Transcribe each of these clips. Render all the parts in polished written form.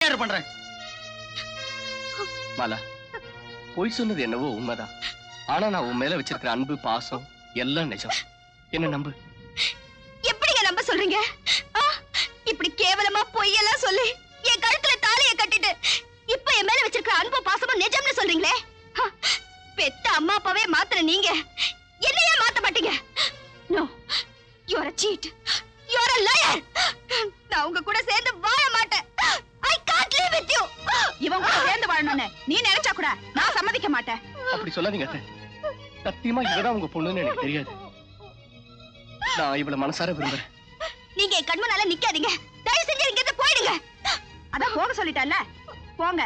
Order பண்றேன். மாலா, பொய் சொன்னது என்னவோ உண்மைதான். ஆனா நான் உன் மேல வச்சிருக்கிற அன்பு பாசம் எல்லாம் நிஜம். என்ன நம்பு. எப்படிங்க நம்ப சொல்றீங்க? இப்படி கேவலமா பொய்யெல்லாம் சொல்லி என் கழுத்துல தாலியை கட்டிட்டு இப்ப என் மேல வச்சிருக்கிற அன்பு பாசமும் நிஜம்னு சொல்றீங்களே? பெத்த அம்மா அப்பாவே மாத்திர நீங்க என்னையே மாத்த மாட்டீங்க. No, you are a cheat. You are a liar. நான் உங்க கூட சேர்ந்து வாழ மாட்டேன். I can't live with you. இவன் கூட சேர்ந்து வாழணும்னு நீ நினைச்சா கூட நான் சம்மதிக்க மாட்டேன். அப்படி சொல்லாதீங்க அத்தை. சத்தியமா இவதான் உங்க பொண்ணுன்னு எனக்கு தெரியாது. நான் இவளை மனசார விரும்புறேன். நீங்க என் கண்முன்னால நிக்காதீங்க. தயவு செஞ்சு இங்க இருந்து போயிடுங்க. அதான் போக சொல்லிட்டல்ல, போங்க.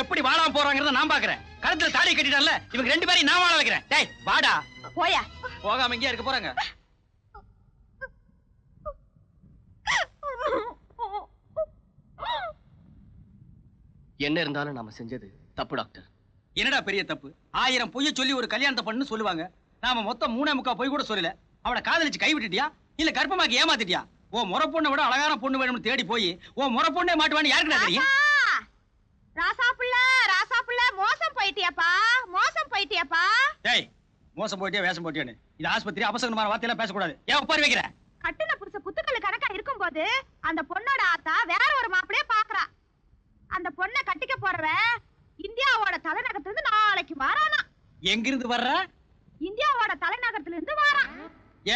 எப்படி வாழாம போறாங்கறத நான் பாக்குறேன். கழுத்துல தாலி கட்டிட்டான்ல, இவங்க ரெண்டு பேரையும் நான் வாழ வைக்கிறேன். டேய் வாடா. போயா. போகாம இங்கே இருக்க போறாங்க. என்ன இருந்தாலும் நாம செஞ்சது தப்பு டாக்டர். என்னடா பெரிய தப்பு? 1000 பொய்ய சொல்லி ஒரு கல்யாணத்தை பண்ணு சொல்லுவாங்க. நாம மொத்தம் 3.25 பொய் கூட சொல்லல. அவளை காதலிச்சு கைவிட்டுட்டியா இல்ல கர்ப்பமாக்கி ஏமாத்திட்டியா? ஓ முறை பொண்ணை விட அழகான பொண்ணு வேணும்னு தேடி போய் ஓ முறை பொண்ணே மாட்டுவான்னு யாருக்குடா தெரியும்? ராசாப்புள்ள மோசம் போயிட்டியாப்பா, மோசம் போயிட்டியாப்பா. டேய் மோசம் போயிட்டியா வேஷம் போயிட்டியான்னு இது ஆஸ்பத்திரி, அபசகமான வார்த்தையெல்லாம் பேசக்கூடாது. ஏன் உட்கார வைக்கிற? கட்டுன புருஷ குத்துக்கள் கணக்கா இருக்கும்போது அந்த பொண்ணோட ஆத்தா வேற ஒரு மாப்பிளைய பாக்குறா. அந்த பொண்ணை கட்டிக்க போறவன் இந்தியாவோட தலைநகரத்துல இருந்து நாளைக்கு வரானா. எங்க இருந்து வர்ற? இந்தியாவோட தலைநகரத்துல இருந்து வரான்.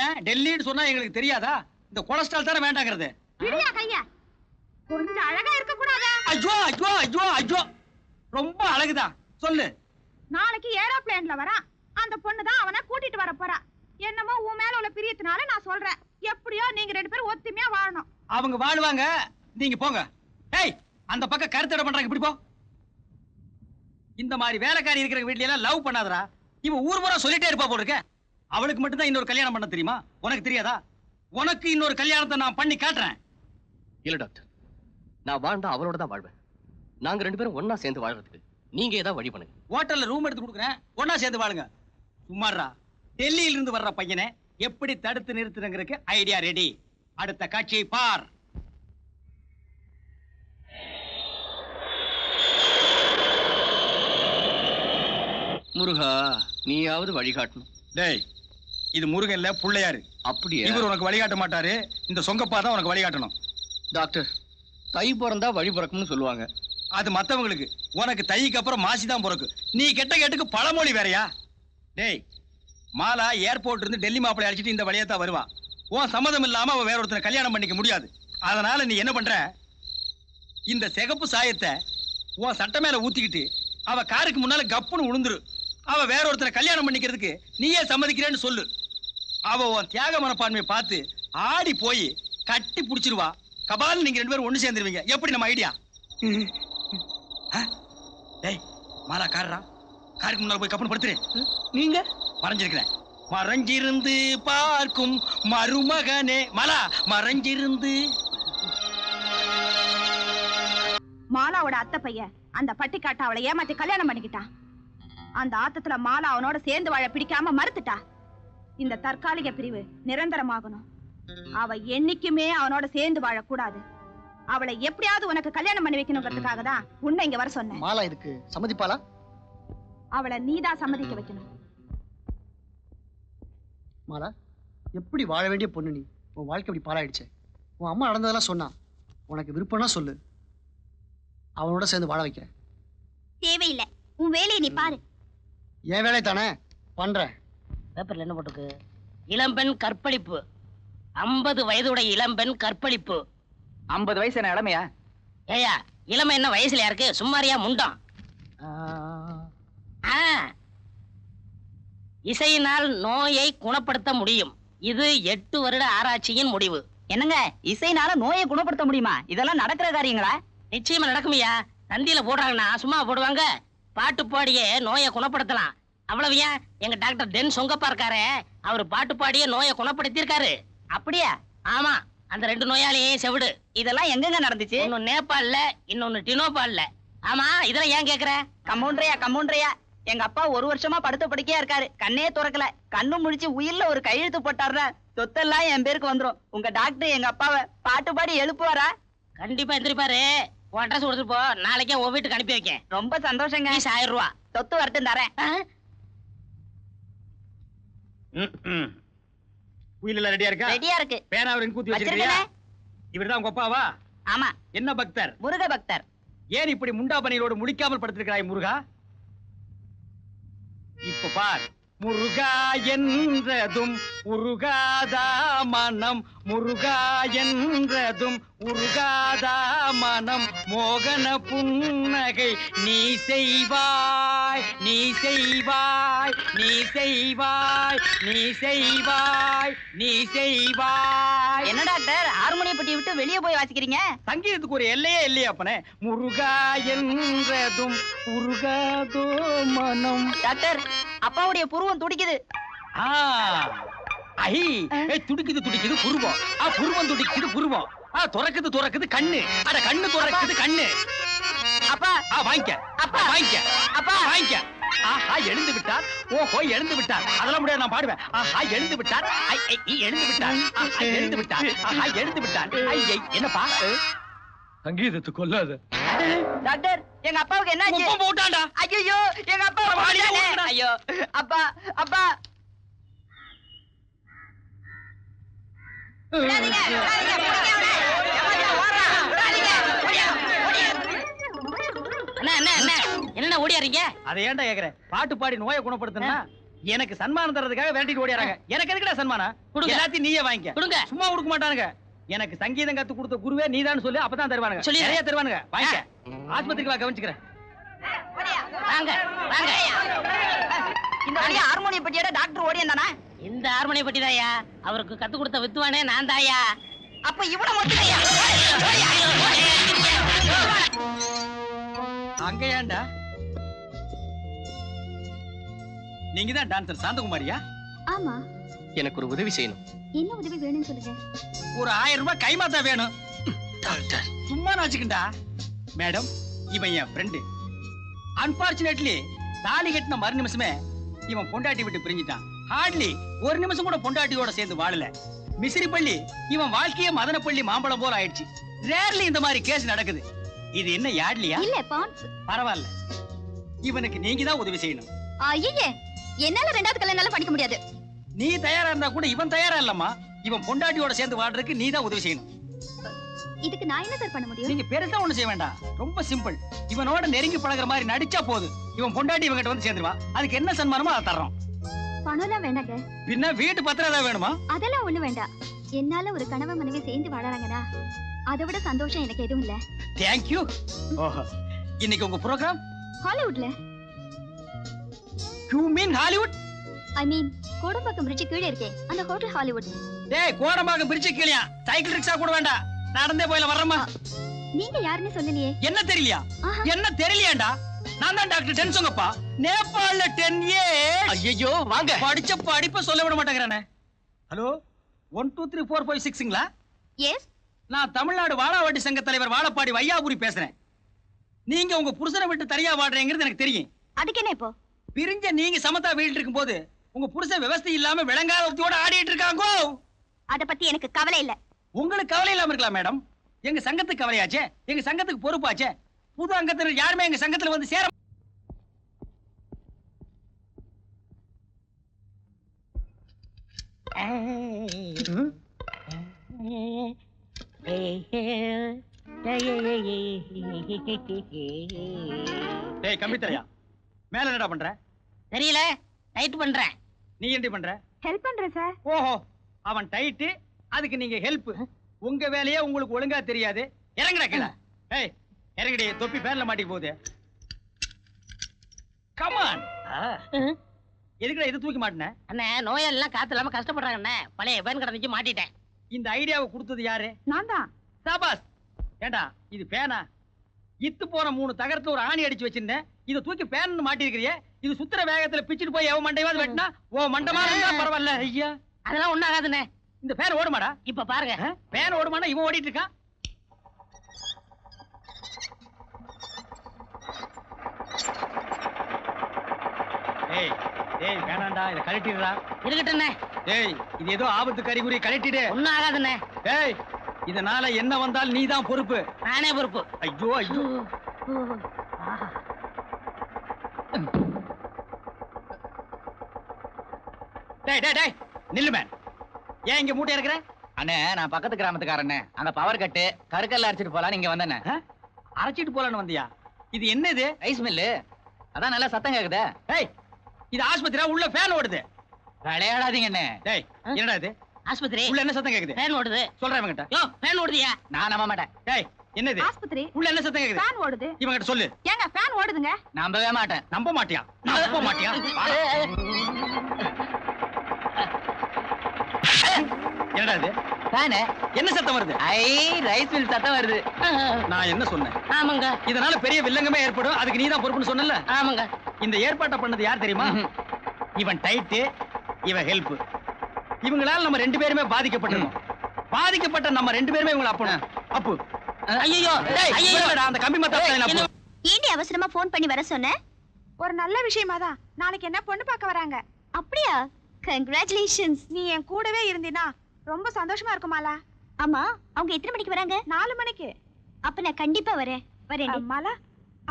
ஏன் டெல்லின்னு சொன்னா எங்களுக்கு தெரியாதா? இந்த கொலஸ்ட்ரால் தானே வேண்டாங்கிறது. விடியா கையா, கொஞ்சம் அழகா இருக்க கூடாதா? ஐயோ ஐயோ ஐயோ ஐயோ, ரொம்ப அழகுதான். சொல்லு. நாளைக்கு ஏரோப்ளேன்ல வரான். அந்த பொண்ணு தான் அவனை கூட்டிட்டு வர போறா. என்னமோ உன் மேல உள்ள பிரியத்தினால நான் சொல்றேன். எப்படியோ நீங்க ரெண்டு பேரும் ஒத்துமையா வாழணும். அவங்க வாழுவாங்க, நீங்க போங்க. ஏய் அந்த பக்கம் கருத்தடை பண்றாங்க, இப்படி போ. இந்த மாதிரி வேலைக்காரி இருக்கிற வீட்ல எல்லாம் லவ் பண்ணாதடா. இவன் ஊர் பூரா சொல்லிட்டே இருப்பா போல இருக்க. அவளுக்கு மட்டும் தான் இன்னொரு கல்யாணம் பண்ண தெரியுமா? உனக்கு தெரியாதா? உனக்கு இன்னொரு கல்யாணத்தை நான் பண்ணி காட்டுறேன். இல்ல டாக்டர், நான் வாழ்ந்தா அவளோட தான் வாழ்வேன். நாங்க ரெண்டு பேரும் ஒன்னா சேர்ந்து வாழ்றதுக்கு நீங்க ஏதாவது வழி பண்ணுங்க. ஹோட்டல்ல ரூம் எடுத்து கொடுக்குறேன், ஒன்னா சேர்ந்து வாழுங்க. சும்மாறா, டெல்லியில இருந்து வர்ற பையனை எப்படி தடுத்து நிறுத்துறங்கிறதுக்கு ஐடியா ரெடி. அடுத்த காட்சியை பார். முருகா, நீயாவது வழிகாட்டணும். டேய் இது முருகன் இல்ல புள்ளையாரு. அப்படியே இவர் உனக்கு வழிகாட்ட மாட்டாரு. இந்த சொங்கப்பா தான் உனக்கு வழிகாட்டணும். டாக்டர், தை பிறந்தா வழி பிறக்கும்னு சொல்லுவாங்க. அது மத்தவங்களுக்கு. உனக்கு தைக்கு அப்புறம் மாசி தான் பிறக்கு. நீ கெட்ட கேட்டுக்கு பழமொழி வேறையா? டேய் மாலா ஏர்போர்ட் இருந்து டெல்லி மாப்பிளை அழைச்சிட்டு இந்த வழியா தான் வருவா. உன் சம்மதம் இல்லாம அவ வேற ஒருத்தனை கல்யாணம் பண்ணிக்க முடியாது. அதனால நீ என்ன பண்ற, இந்த சிகப்பு சாயத்தை உன் சட்டை மேல ஊத்திக்கிட்டு அவ காருக்கு முன்னால கப்புன்னு உளுந்துரு. அவ வேற ஒருத்தனை கல்யாணம் பண்ணிக்கிறதுக்கு நீயே சம்மதிக்கிறேன்னு சொல்லு. அவ உன் தியாக மனப்பான்மையை பார்த்து ஆடி போய் கட்டி புடிச்சிருவா. கபால் நீங்க ரெண்டு பேரும் ஒண்ணு சேர்ந்துருவீங்க. எப்படி நம்ம ஐடியா? டேய் மாலா காரா, காருக்கு முன்னால போய் கப்புன்னு படுத்துரு. நீங்க மறைஞ்சிருக்கிறேன். மறைஞ்சிருந்து பார்க்கும் மருமகனே. மாலா மறைஞ்சிருந்து. மாலாவோட அத்தை பையன் அந்த பட்டிக்காட்ட அவளை ஏமாத்தி கல்யாணம் பண்ணிக்கிட்டான். அந்த ஆத்தத்துல மாலா அவனோட சேர்ந்து வாழ பிடிக்காம மறுத்துட்டா. இந்த தற்காலிக பிரிவு நிரந்தரமாகணும். அவ என்னைக்குமே அவனோட சேர்ந்து வாழக்கூடாது. அவளை எப்படியாவது உனக்கு கல்யாணம் பண்ணி வைக்கணுங்கிறதுக்காக தான் உன்னை இங்க வர சொன்னேன். மாலா இதுக்கு சம்மதிப்பாளா? அவளை நீதான் சம்மதிக்க வைக்கணும். மாலா, எப்படி வாழ வேண்டிய பொண்ணு நீ. உன் வாழ்க்கை இப்படி பாழாயிடுச்சு. உன் அம்மா நடந்ததெல்லாம் சொன்னா. உனக்கு விருப்பம்னா சொல்லு, அவனோட சேர்ந்து வாழ வைக்கிறேன். தேவையில்லை, உன் வேலையை நீ பாரு. என் வேலை தானே பண்றேன். பேப்பர்ல என்ன போட்டிருக்கு? இளம்பெண் கற்பழிப்பு. 50 வயதுடைய இளம்பெண் கற்பழிப்பு. 50 வயசு என்ன இளமையா? ஏயா இளமை என்ன வயசுல இருக்கு? சும்மாரியா முண்டம். இசையினால் நோயை குணப்படுத்த முடியும். இது 8 வருட ஆராய்ச்சியின் முடிவு. என்னங்க, இசைனால நோயை குணப்படுத்த முடியுமா? இதெல்லாம் நடக்கிற காரியங்களா? நிச்சயமா நடக்குமையா. தந்தியில போடுறாங்கன்னா சும்மா போடுவாங்க. பாட்டு பாடியே நோயை குணப்படுத்தலாம். அவ்வளவு ஏன், எங்க டாக்டர் டென் சொங்கப்பா இருக்காரு, அவர் பாட்டு பாடியே நோயை குணப்படுத்தி இருக்காரு. அப்படியா? ஆமா, அந்த 2 நோயாளியும் செவிடு. இதெல்லாம் எங்கெங்க நடந்துச்சு? ஒன்னு நேபாள்ல, இன்னொன்னு டினோபால்ல. ஆமா, இதெல்லாம் ஏன் கேக்குற? கம்பவுண்டரையா எங்க அப்பா 1 வருஷமா படுத்த படுக்கையா இருக்காரு. கண்ணே துறக்கல. கண்ணு முடிச்சு உயிர்ல ஒரு கையெழுத்து போட்டாருன்னா சொத்தெல்லாம் என் பேருக்கு வந்துரும். உங்க டாக்டர் எங்க அப்பாவை பாட்டு பாடி எழுப்புவாரா? கண்டிப்பா எந்திரிப்பாரு. உன் அட்ரஸ் கொடுத்துட்டு போ, நாளைக்கே உன் வீட்டுக்கு அனுப்பி வைக்கேன். ரொம்ப சந்தோஷங்க. ஃபீஸ் 1000 ரூபா. சொத்து வரட்டும் தரேன். வீல்ல ரெடியா இருக்கா? ரெடியா இருக்கு. பேனா அவருக்கு கூத்தி வச்சிருக்கியா? இவர்தான் உங்க அப்பாவா? ஆமா. என்ன பக்தர்? முருக பக்தர். ஏன் இப்படி முண்டா பனியோடு முடிக்காமல் படுத்திருக்கிறாய் முருகா? இப்ப பார், முருகா என்றதும் உருகாதா மனம், முருகா என்றதும் உருகாதா மனம், மோகன புன்னகை நீ செய்வாய், நீ செய்வாய், நீ செய்வாய், நீ செய்வாய், நீ செய்வாய். என்ன டாக்டர் ஹார்மோனிய பெட்டி விட்டு வெளியே போய் வாசிக்கிறீங்க? சங்கீதத்துக்கு ஒரு எல்லையே இல்லையா அப்பனே? முருகா என்றதும் உருகாதோ மனம். டாக்டர் அப்பாவுடைய புருவம் துடிக்குது. துடிக்குது துடிக்குது புருவம். புருவம் துடிக்குது புருவம். துறக்குது துறக்குது கண்ணு. அட கண்ணு துறக்குது கண்ணு. அப்பா வாங்கிக்க. அப்பா வாங்கிக்க. அப்பா வாங்கிக்க. ஆஹா எழுந்து விட்டார். ஓஹோ எழுந்து விட்டார். அதெல்லாம் முடியாது, நான் பாடுவேன். ஆஹா எழுந்து விட்டார். எழுந்து விட்டார். எழுந்து விட்டார். ஆஹா எழுந்து விட்டார். என்னப்பா சங்கீதத்தை கொல்லாத. டாக்டர் எங்க அப்பாவுக்கு என்ன ஆச்சு? போட்டாண்டா. ஐயோ எங்க அப்பா போட்டானே. ஐயோ அப்பா அப்பா விடாதீங்க, விடாதீங்க, விடாதீங்க, விடாதீங்க, என்ன ஓடியாரீங்க? அதை ஏன்டா கேக்குற? பாட்டு பாடி நோயை குணப்படுத்தினா எனக்கு சன்மானம் தரதுக்காக விரட்டிட்டு ஓடியாராங்க. எனக்கு எதுக்குடா சன்மானம்? கொடுங்க. எல்லாத்தையும் நீயே வாங்கிக்க. கொடுங்க. சும்மா கொடுக்க மாட்டானுங்க. எனக்கு சங்கீதம் கத்து கொடுத்த குருவே நீதான் சொல்லு, அப்பதான் தருவானுங்க. சொல்லி நிறைய தருவானுங்க. வாங்கிக்க. ஆஸ்பத்திரிக்கு வா, கவனிச்சுக்கிறேன். வாங்க வாங்க. இந்த வழியா ஹார்மோனிய பெட்டியோட டாக்டர் ஓடி வந்தானா? இந்த ஹார்மோனிய பெட்டி தாயா, அவருக்கு கத்து கொடுத்த வித்துவானே நான் தாயா. அப்ப இவன மட்டும் ஐயா. அங்க ஏன்டா? நீங்க தான் டான்சர் சாந்தகுமாரியா? ஆமா. எனக்கு ஒரு உதவி செய்யணும். என்ன உதவி வேணும்னு சொல்லுங்க. ஒரு 1000 ரூபாய் கைமாத்தா வேணும். சும்மா நாச்சுக்கிண்டா. மேடம், இவன் என் ஃப்ரெண்டு. அன்பார்ச்சுனேட்லி தாலி கட்டின மறு நிமிஷமே இவன் பொண்டாட்டி விட்டு பிரிஞ்சிட்டான். ஹார்ட்லி ஒரு நிமிஷம் கூட பொண்டாட்டியோட சேர்ந்து வாழல. மிசிறி பள்ளி இவன் வாழ்க்கையே மதனப்பள்ளி மாம்பழம் போல ஆயிடுச்சு. ரேர்லி இந்த மாதிரி கேஸ் நடக்குது. இது என்ன யாட்லியா? இல்ல பான்ஸ். பரவாயில்ல, இவனுக்கு நீங்க தான் உதவி செய்யணும். ஐயே, என்னால ரெண்டாவது கல்யாணம் பண்ணிக்க முடியாது. நீ தயாரா இருந்தா கூட இவன் தயாரா இல்லம்மா. இவன் பொண்டாட்டியோட சேர்ந்து வாழ்றதுக்கு நீ தான் உதவி செய்யணும். இதுக்கு நான் என்ன சார் பண்ண முடியும்? நீங்க பெருசா ஒண்ணு செய்ய வேண்டாம். ரொம்ப சிம்பிள். இவனோட நெருங்கி பழகுற மாதிரி நடிச்சா போதும். இவன் பொண்டாட்டி இவங்கிட்ட வந்து சேர்ந்துருவா. அதுக்கு என்ன சன்மானமோ அதை தர்றோம். பணம் எல்லாம் வேண்டாங்க. பின்ன வீட்டு பத்திரம் ஏதாவது வேணுமா? அதெல்லாம் ஒண்ணு வேண்டாம். என்னால ஒரு கணவன் மனைவி சேர்ந்து வாழறாங்கடா, அதை விட சந்தோஷம் எனக்கு எதுவும் இல்ல. Thank you. ஓஹோ, இன்னைக்கு உங்க ப்ரோகிராம் ஹாலிவுட்ல. You mean Hollywood? I mean Kodambakkam bridge கீழே இருக்கே அந்த ஹோட்டல் ஹாலிவுட். டேய், கோடம்பாக்கம் பிரிட்ஜ் கீழயா? சைக்கிள் ரிக்ஷா கூட வேண்டாம், நடந்தே போயில வர்றமா. நீங்க யாருன்னு சொல்லலையே. என்ன தெரியலையா? என்ன தெரியலையாண்டா? நான் தான் டாக்டர் டென்சோங்கப்பா. நேபாள்ல 10 இயர்ஸ். ஐயோ வாங்க. படிச்ச படிப்ப சொல்ல விட மாட்டேங்கிறானே. ஹலோ, 1 2 3 4 5 6ங்களா? எஸ். நான் தமிழ்நாடு வாழாவட்டி சங்க தலைவர் வாழப்பாடி வையாபுரி பேசுறேன். நீங்க உங்க புருஷனை விட்டு தனியா வாடுறீங்கிறது எனக்கு தெரியும். அதுக்கு என்ன இப்போ? பிரிஞ்ச நீங்க சமத்தா வீட்டு இருக்கும் போது உங்க புருஷன் விவசாயம் இல்லாம விளங்காத ஒருத்தியோட ஆடிட்டு இருக்காங்க. அத பத்தி எனக்கு கவலை இல்ல. உங்களுக்கு கவலை இல்லாம இருக்கலாம் மேடம். எங்க சங்கத்துக்கு கவலையாச்சே, எங்க சங்கத்துக்கு பொறுப்பாச்சே. புது அங்கத்தினர் யாருமே எங்க சங்கத்துல வந்து சேர. டேய் கம்பித்தரையா, மேல என்னடா பண்ற? தெரியல, டைட் பண்றேன். நீ என்ன பண்ற? ஹெல்ப் பண்றேன் சார். ஓஹோ, அவன் டைட், அதுக்கு நீங்க ஹெல்ப். உங்க வேலையே உங்களுக்கு ஒழுங்கா தெரியாது. இறங்குடா கீழே. ஏய் இறங்குடி, தொப்பி பேன்ல மாட்டிக்க போகுது. Come on. எதுக்குடா இது தூக்கி மாட்டின? அண்ணே, நோயெல்லாம் காத்து இல்லாம கஷ்டப்படுறாங்க அண்ணே. பழைய பேன் கடந்துச்சு மாட்டிட்டேன். இந்த ஐடியாவை கொடுத்தது யாரு? நான் தான். சாபாஸ். ஏண்டா இது பேனா? இத்து போன 3 தகரத்துல ஒரு ஆணி அடிச்சு வச்சிருந்தேன். இதை தூக்கி பேன் மாட்டி இருக்கிறியே. இது சுத்துற வேகத்துல பிச்சுட்டு போய் எவன் மண்டையாவது வெட்டினா ஓ மண்டமா இருந்தா பரவாயில்ல. ஐயா, அதெல்லாம் ஒண்ணும் ஆகாதுண்ணே. இந்த பேன் ஓடுமாடா? இப்ப பாருங்க. பேன் ஓடுமாடா? இவன் ஓடிட்டு இருக்கான். ஏய் ஏய், வேணாண்டா, இதை கழட்டிடுறா. இருக்கட்டுண்ணே. ஏய், இது ஏதோ ஆபத்து கறிகுறி, கழட்டிடு. ஒண்ணும் ஆகாதுண்ணே. ஏய், இதனால என்ன வந்தால் நீதான் பொறுப்பு. நானே பொறுப்பு. ஐயோ ஐயோ. டேய் டேய் டேய் நில்லு மேன். ஏன் இங்க மூட்டை இருக்கிற? அண்ணே நான் பக்கத்து கிராமத்துக்காரண்ணே. அங்க பவர் கட்டு கருக்கல்ல அரைச்சிட்டு போலான்னு இங்க வந்தேண்ணே. அரைச்சிட்டு போலான்னு வந்தியா? இது என்னது? Rice mill. அதான் நல்லா சத்தம் கேக்குதே. டேய் இது ஆஸ்பத்திரியா? உள்ள ஃபேன் ஓடுது. விளையாடாதீங்கண்ணே. டேய் என்னடா இது? ஆஸ்பத்திரி. உள்ள என்ன சத்தம் கேக்குது? ஃபேன் ஓடுது. சொல்றேன் இவங்கிட்ட. யோ ஃபேன் ஓடுதியா? நான் நம்ப மாட்டேன். டேய் என்னது? ஆஸ்பத்திரி. உள்ள என்ன சத்தம் கேக்குது? ஃபேன் ஓடுது. இவங்கிட்ட சொல்லு. ஏங்க ஃபேன் ஓடுதுங்க. நம்பவே மாட்டேன். நம்ப மாட்டியா? நம்ப மாட்டியா? என்னடா இது? ஃபேனு. என்ன சத்தம் வருது? ஐ ரைஸ் மில் சத்தம் வருது. நான் என்ன சொன்னேன்? ஆமாங்க. இதனால பெரிய வில்லங்கமே ஏற்படும். அதுக்கு நீதான் பொறுப்புன்னு சொன்னல. ஆமாங்க. இந்த ஏற்பாட்டை பண்ணது யார் தெரியுமா? இவன் டைட்டு, இவன் ஹெல்ப். இவங்களால நம்ம 2 பேருமே பாதிக்கப்பட்டிருக்கோம். பாதிக்கப்பட்ட நம்ம 2 பேருமே இவங்கள அப்பணும். அப்பு. ஐயோ டேய் ஐயோ அந்த கம்பி மத்த ஏண்டி அவசரமா போன் பண்ணி வர சொன்ன? ஒரு நல்ல விஷயமாதான். நாளைக்கு என்ன பொண்ணு பார்க்க வராங்க. அப்படியா? கங்க்ராச்சுலேஷன்ஸ். நீ என் கூடவே இருந்தினா ரொம்ப சந்தோஷமா இருக்குமாலா. ஆமா அவங்க எத்தனை மணிக்கு வராங்க? 4 மணிக்கு. அப்ப நான் கண்டிப்பா வரேன். வரேன். மாலா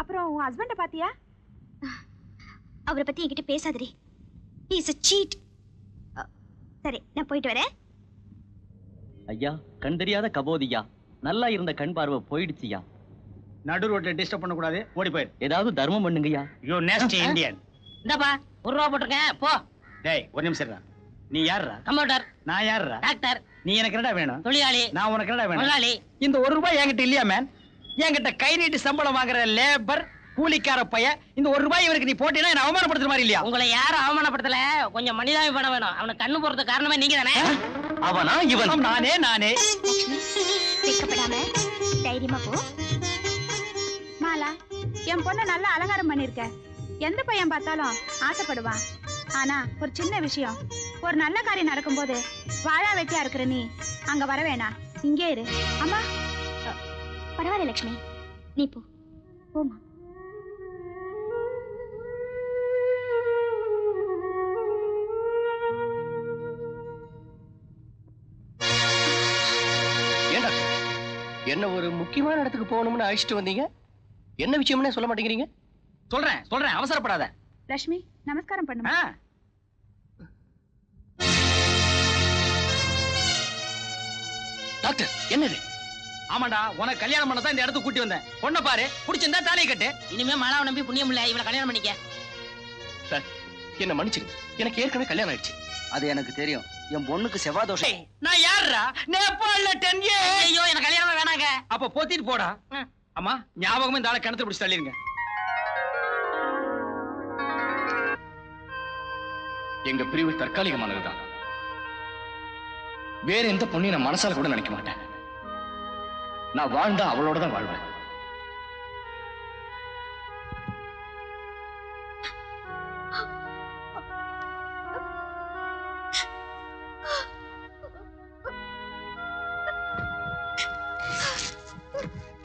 அப்புறம் உன் ஹஸ்பண்ட பாத்தியா? அவரை பத்தி என்கிட்ட பேசாதடி. he is a cheat. சரி நான் போயிட்டு வரேன். ஐயா கண் தெரியாத கபோதியா. நல்லா இருந்த கண் பார்வை போயிடுச்சியா. நடு ரோட்ல டிஸ்டர்ப் பண்ண கூடாது. ஓடி போயிரு. ஏதாவது தர்மம் பண்ணுங்கய்யா. You nasty Indian. இந்தப்பா 1 ரூபா போட்டிருக்கேன் போ. டேய் ஒரு நிமிஷம் இருடா. நீ யாருடா? கம்ப்யூட்டர். நான் யாருடா? டாக்டர். நீ எனக்கு என்னடா வேணும்? தொழிலாளி. நான் உனக்கு என்னடா வேணும்? முதலாளி. இந்த 1 ரூபாய் என்கிட்ட இல்லையா மேன்? என்கிட்ட கை நீட்டி சம்பளம் வாங்குற லேபர் கூலிக்கார பைய இந்த 1 ரூபாய் இவருக்கு நீ போட்டீனா என்ன அவமானப்படுத்துற மாதிரி இல்லையா? உங்களை யாரும் அவமானப்படுத்தல. கொஞ்சம் மனிதாபிமானம் வேணும். அவனுக்கு கண்ணு போறது காரணமே நீங்க தானே. அவனா இவன்? நானே லட்சுமி வெட்கப்படாம தைரியமா போ. மாலா என் பொண்ண நல்லா அலங்காரம் பண்ணிருக்க. எந்த பையன் பார்த்தாலும் ஆசைப்படுவான். ஆனா ஒரு சின்ன விஷயம். ஒரு நல்ல காரியம் நடக்கும்போது வாழா வெட்டியா இருக்கிற நீ அங்க வர வேணாம். இங்கே இரு. அம்மா பரவாயில்ல லட்சுமி நீ போ. போமா. ஏன் டாக்டர் என்ன ஒரு முக்கியமான இடத்துக்கு போகணும்னு அழைச்சிட்டு வந்தீங்க? என்ன விஷயம்னு சொல்ல மாட்டேங்கிறீங்க? சொல்றேன் அவசரப்படாத. லட்சுமி நமஸ்காரம் பண்ணுமா. டாக்டர் என்னது? ஆமாண்டா உனக்கு கல்யாணம் பண்ண தான் இந்த இடத்துக்கு கூட்டி வந்தேன். பொண்ணை பாரு, பிடிச்சிருந்தா தாலியை கட்டு. இனிமே மாலாவை நம்பி புண்ணியம் இல்ல. இவளை கல்யாணம் பண்ணிக்க. சார் என்ன மன்னிச்சிருங்க. எனக்கு ஏற்கனவே கல்யாணம் ஆயிடுச்சு. அது எனக்கு தெரியும். என் பொண்ணுக்கு செவ்வாய் தோஷம். நான் யாருடா? நேபாள்ல 10 years. ஐயோ எனக்கு கல்யாணமே வேணாங்க. அப்ப போத்திட்டு போடா. அம்மா ஞாபகமே இந்த ஆளை கிணத்துல பிடிச்சு தள்ளிருங்க. எங்க பிரிவு தற்காலிகமானதுதான். வேற எந்த பொண்ணையும் நான் மனசால கூட நினைக்க மாட்டேன். நான் வாழ்ந்தா அவளோட தான் வாழ்வேன்.